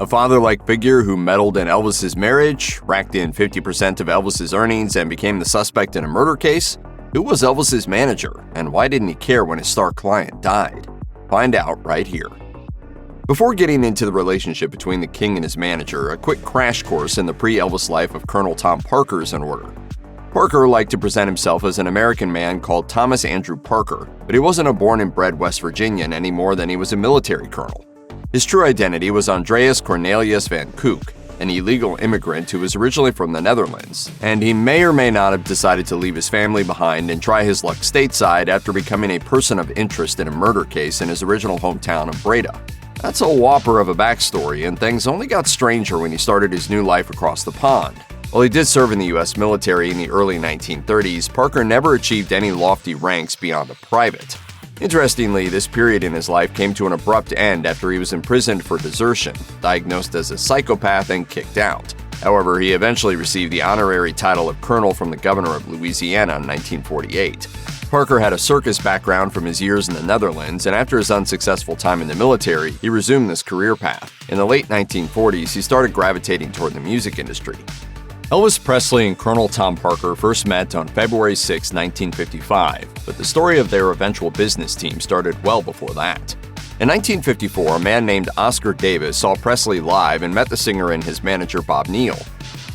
A father-like figure who meddled in Elvis's marriage, racked in 50% of Elvis's earnings, and became the suspect in a murder case? Who was Elvis's manager, and why didn't he care when his star client died? Find out right here. Before getting into the relationship between the king and his manager, a quick crash course in the pre-Elvis life of Colonel Tom Parker is in order. Parker liked to present himself as an American man called Thomas Andrew Parker, but he wasn't a born and bred West Virginian any more than he was a military colonel. His true identity was Andreas Cornelius van Kook, an illegal immigrant who was originally from the Netherlands, and he may or may not have decided to leave his family behind and try his luck stateside after becoming a person of interest in a murder case in his original hometown of Breda. That's a whopper of a backstory, and things only got stranger when he started his new life across the pond. While he did serve in the U.S. military in the early 1930s, Parker never achieved any lofty ranks beyond a private. Interestingly, this period in his life came to an abrupt end after he was imprisoned for desertion, diagnosed as a psychopath, and kicked out. However, he eventually received the honorary title of colonel from the governor of Louisiana in 1948. Parker had a circus background from his years in the Netherlands, and after his unsuccessful time in the military, he resumed this career path. In the late 1940s, he started gravitating toward the music industry. Elvis Presley and Colonel Tom Parker first met on February 6, 1955, but the story of their eventual business team started well before that. In 1954, a man named Oscar Davis saw Presley live and met the singer and his manager Bob Neal.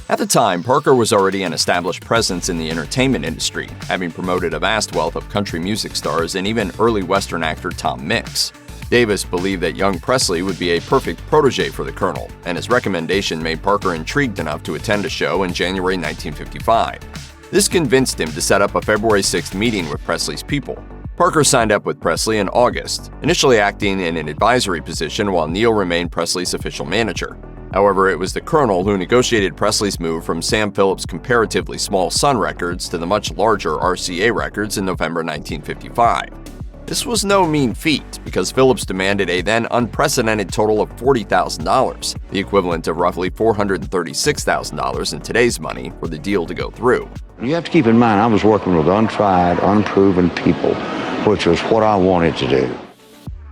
At the time, Parker was already an established presence in the entertainment industry, having promoted a vast wealth of country music stars and even early Western actor Tom Mix. Davis believed that young Presley would be a perfect protege for the Colonel, and his recommendation made Parker intrigued enough to attend a show in January 1955. This convinced him to set up a February 6th meeting with Presley's people. Parker signed up with Presley in August, initially acting in an advisory position while Neal remained Presley's official manager. However, it was the Colonel who negotiated Presley's move from Sam Phillips' comparatively small Sun Records to the much larger RCA Records in November 1955. This was no mean feat, because Phillips demanded a then unprecedented total of $40,000, the equivalent of roughly $436,000 in today's money, for the deal to go through. You have to keep in mind, I was working with untried, unproven people, which was what I wanted to do.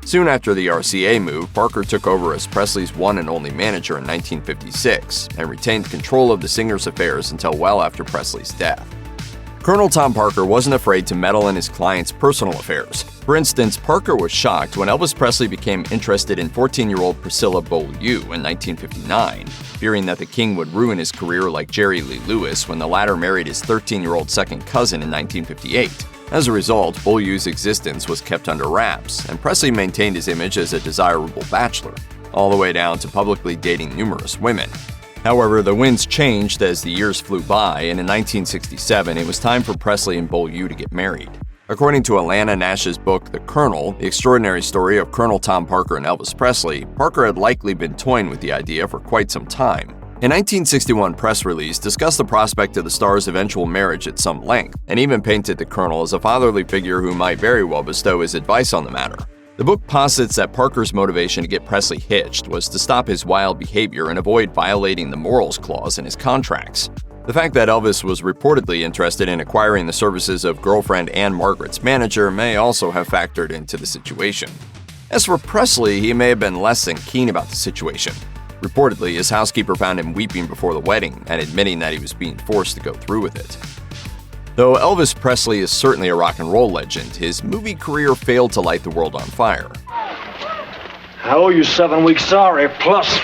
Soon after the RCA move, Parker took over as Presley's one and only manager in 1956 and retained control of the singer's affairs until well after Presley's death. Colonel Tom Parker wasn't afraid to meddle in his clients' personal affairs. For instance, Parker was shocked when Elvis Presley became interested in 14-year-old Priscilla Beaulieu in 1959, fearing that the king would ruin his career like Jerry Lee Lewis when the latter married his 13-year-old second cousin in 1958. As a result, Beaulieu's existence was kept under wraps, and Presley maintained his image as a desirable bachelor, all the way down to publicly dating numerous women. However, the winds changed as the years flew by, and in 1967, it was time for Presley and Beaulieu to get married. According to Alana Nash's book, The Colonel, The Extraordinary Story of Colonel Tom Parker and Elvis Presley, Parker had likely been toying with the idea for quite some time. A 1961 press release discussed the prospect of the stars' eventual marriage at some length, and even painted the Colonel as a fatherly figure who might very well bestow his advice on the matter. The book posits that Parker's motivation to get Presley hitched was to stop his wild behavior and avoid violating the morals clause in his contracts. The fact that Elvis was reportedly interested in acquiring the services of girlfriend Anne Margaret's manager may also have factored into the situation. As for Presley, he may have been less than keen about the situation. Reportedly, his housekeeper found him weeping before the wedding and admitting that he was being forced to go through with it. Though Elvis Presley is certainly a rock and roll legend, his movie career failed to light the world on fire. I owe you 7 weeks sorry, plus.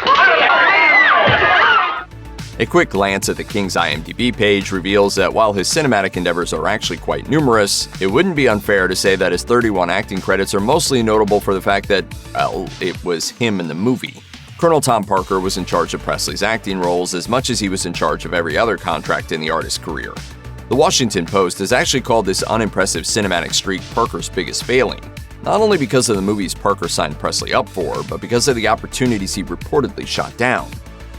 A quick glance at the King's IMDb page reveals that while his cinematic endeavors are actually quite numerous, it wouldn't be unfair to say that his 31 acting credits are mostly notable for the fact that, well, it was him in the movie. Colonel Tom Parker was in charge of Presley's acting roles as much as he was in charge of every other contract in the artist's career. The Washington Post has actually called this unimpressive cinematic streak Parker's biggest failing, not only because of the movies Parker signed Presley up for, but because of the opportunities he reportedly shot down.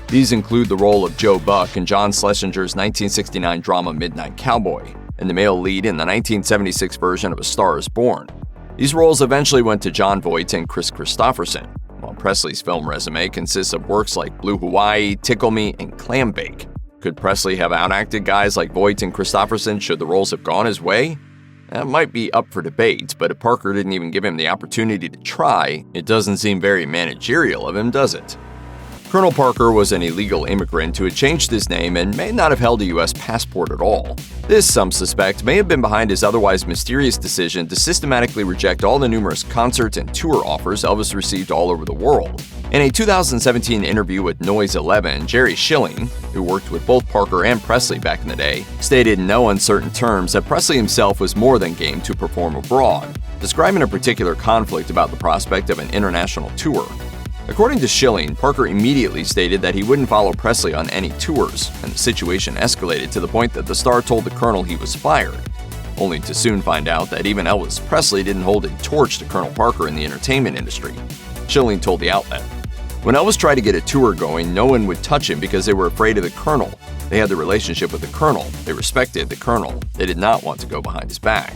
These include the role of Joe Buck in John Schlesinger's 1969 drama Midnight Cowboy, and the male lead in the 1976 version of A Star is Born. These roles eventually went to Jon Voight and Kris Kristofferson, while Presley's film resume consists of works like Blue Hawaii, Tickle Me, and Clam Bake. Could Presley have outacted guys like Voight and Kristofferson should the roles have gone his way? That might be up for debate, but if Parker didn't even give him the opportunity to try, it doesn't seem very managerial of him, does it? Colonel Parker was an illegal immigrant who had changed his name and may not have held a U.S. passport at all. This, some suspect, may have been behind his otherwise mysterious decision to systematically reject all the numerous concert and tour offers Elvis received all over the world. In a 2017 interview with Noise 11, Jerry Schilling, who worked with both Parker and Presley back in the day, stated in no uncertain terms that Presley himself was more than game to perform abroad, describing a particular conflict about the prospect of an international tour. According to Schilling, Parker immediately stated that he wouldn't follow Presley on any tours, and the situation escalated to the point that the star told the Colonel he was fired, only to soon find out that even Elvis Presley didn't hold a torch to Colonel Parker in the entertainment industry. Schilling told the outlet, "When Elvis tried to get a tour going, no one would touch him because they were afraid of the Colonel. They had the relationship with the Colonel. They respected the Colonel. They did not want to go behind his back."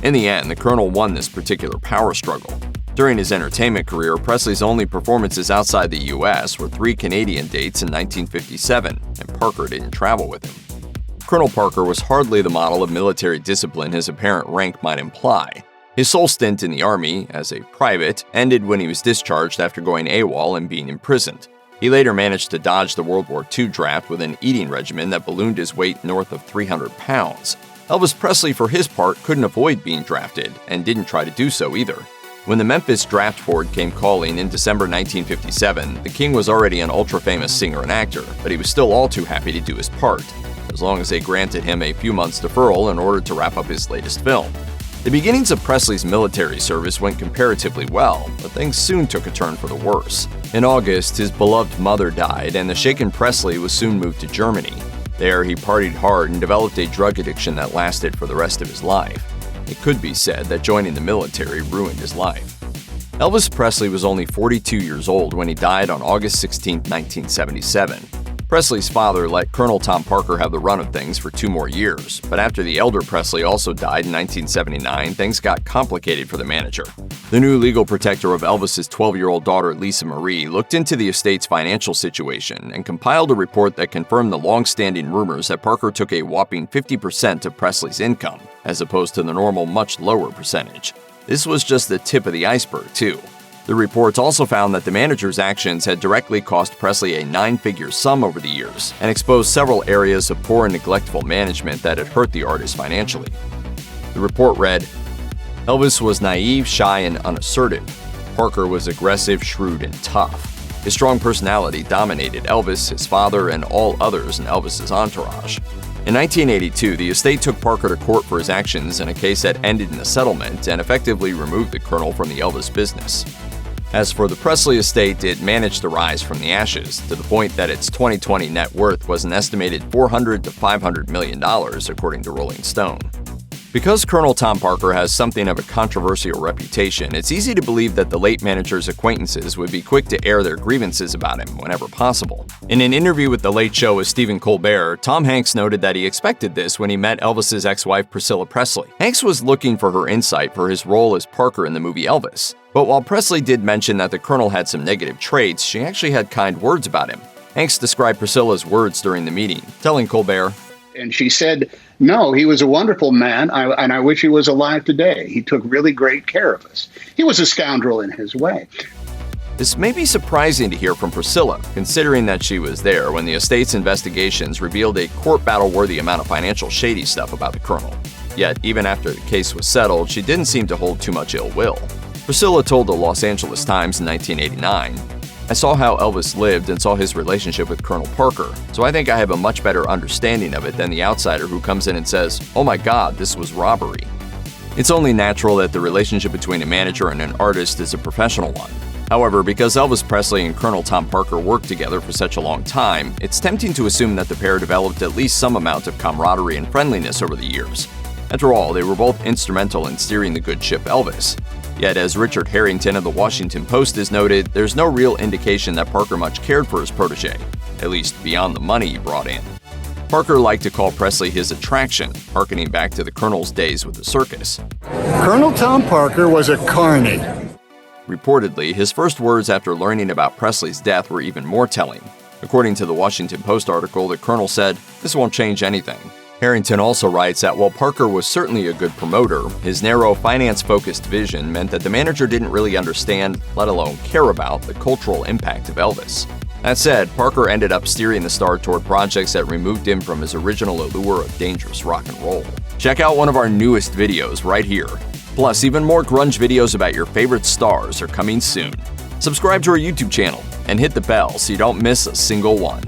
In the end, the Colonel won this particular power struggle. During his entertainment career, Presley's only performances outside the U.S. were 3 Canadian dates in 1957, and Parker didn't travel with him. Colonel Parker was hardly the model of military discipline his apparent rank might imply. His sole stint in the Army, as a private, ended when he was discharged after going AWOL and being imprisoned. He later managed to dodge the World War II draft with an eating regimen that ballooned his weight north of 300 pounds. Elvis Presley, for his part, couldn't avoid being drafted, and didn't try to do so either. When the Memphis Draft Board came calling in December 1957, the King was already an ultra-famous singer and actor, but he was still all too happy to do his part, as long as they granted him a few months' deferral in order to wrap up his latest film. The beginnings of Presley's military service went comparatively well, but things soon took a turn for the worse. In August, his beloved mother died, and the shaken Presley was soon moved to Germany. There, he partied hard and developed a drug addiction that lasted for the rest of his life. It could be said that joining the military ruined his life. Elvis Presley was only 42 years old when he died on August 16, 1977. Presley's father let Colonel Tom Parker have the run of things for 2 more years, but after the elder Presley also died in 1979, things got complicated for the manager. The new legal protector of Elvis's 12-year-old daughter Lisa Marie looked into the estate's financial situation and compiled a report that confirmed the long-standing rumors that Parker took a whopping 50% of Presley's income, as opposed to the normal much lower percentage. This was just the tip of the iceberg, too. The reports also found that the manager's actions had directly cost Presley a 9-figure sum over the years and exposed several areas of poor and neglectful management that had hurt the artist financially. The report read, "Elvis was naive, shy, and unassertive. Parker was aggressive, shrewd, and tough. His strong personality dominated Elvis, his father, and all others in Elvis's entourage." In 1982, the estate took Parker to court for his actions in a case that ended in a settlement and effectively removed the Colonel from the Elvis business. As for the Presley estate, it managed to rise from the ashes, to the point that its 2020 net worth was an estimated $400 to $500 million, according to Rolling Stone. Because Colonel Tom Parker has something of a controversial reputation, it's easy to believe that the late manager's acquaintances would be quick to air their grievances about him whenever possible. In an interview with The Late Show with Stephen Colbert, Tom Hanks noted that he expected this when he met Elvis's ex-wife Priscilla Presley. Hanks was looking for her insight for his role as Parker in the movie Elvis. But while Presley did mention that the Colonel had some negative traits, she actually had kind words about him. Hanks described Priscilla's words during the meeting, telling Colbert, "And she said, no, he was a wonderful man, and I wish he was alive today. He took really great care of us. He was a scoundrel in his way." This may be surprising to hear from Priscilla, considering that she was there when the estate's investigations revealed a court battle-worthy amount of financial shady stuff about the Colonel. Yet, even after the case was settled, she didn't seem to hold too much ill will. Priscilla told the Los Angeles Times in 1989, "I saw how Elvis lived and saw his relationship with Colonel Parker, so I think I have a much better understanding of it than the outsider who comes in and says, 'Oh my God, this was robbery.'" It's only natural that the relationship between a manager and an artist is a professional one. However, because Elvis Presley and Colonel Tom Parker worked together for such a long time, it's tempting to assume that the pair developed at least some amount of camaraderie and friendliness over the years. After all, they were both instrumental in steering the good ship Elvis. Yet, as Richard Harrington of the Washington Post has noted, there's no real indication that Parker much cared for his protege, at least beyond the money he brought in. Parker liked to call Presley his attraction, harkening back to the Colonel's days with the circus. Colonel Tom Parker was a carny. Reportedly, his first words after learning about Presley's death were even more telling. According to the Washington Post article, the Colonel said, "This won't change anything." Harrington also writes that while Parker was certainly a good promoter, his narrow, finance-focused vision meant that the manager didn't really understand, let alone care about, the cultural impact of Elvis. That said, Parker ended up steering the star toward projects that removed him from his original allure of dangerous rock and roll. Check out one of our newest videos right here. Plus, even more grunge videos about your favorite stars are coming soon. Subscribe to our YouTube channel and hit the bell so you don't miss a single one.